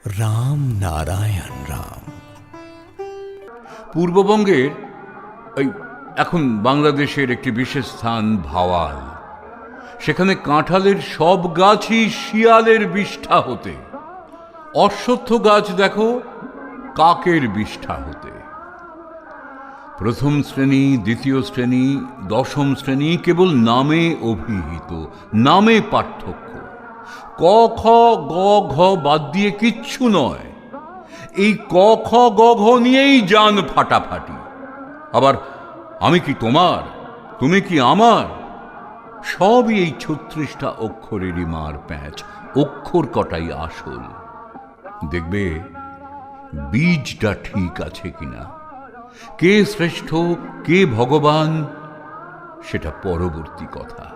রাম নারায়ণ রাম। পূর্ববঙ্গের এই এখন বাংলাদেশের একটি বিশেষ স্থান ভাওয়াল। সেখানে কাঁঠালের সব গাছই শিয়ালের বিষ্ঠা হতে, অশ্বত্থ গাছ দেখো কাকের বিষ্ঠা হতে। প্রথম শ্রেণী, দ্বিতীয় শ্রেণী, দশম শ্রেণী কেবল নামে অভিহিত, নামে পার্থক্য। ক খ গ ঘ বাদ দিয়ে কিচ্ছু নয়। এই ক খ গ ঘ নিয়েই যান ফাটাফাটি। আবার আমি কি তোমার, তুমি কি আমার, সবই এই ৩৬টা অক্ষরেরই মার প্যাঁচ। অক্ষর কটাই আসল। দেখবে বীজটা ঠিক আছে কিনা। কে শ্রেষ্ঠ, কে ভগবান, সেটা পরবর্তী কথা।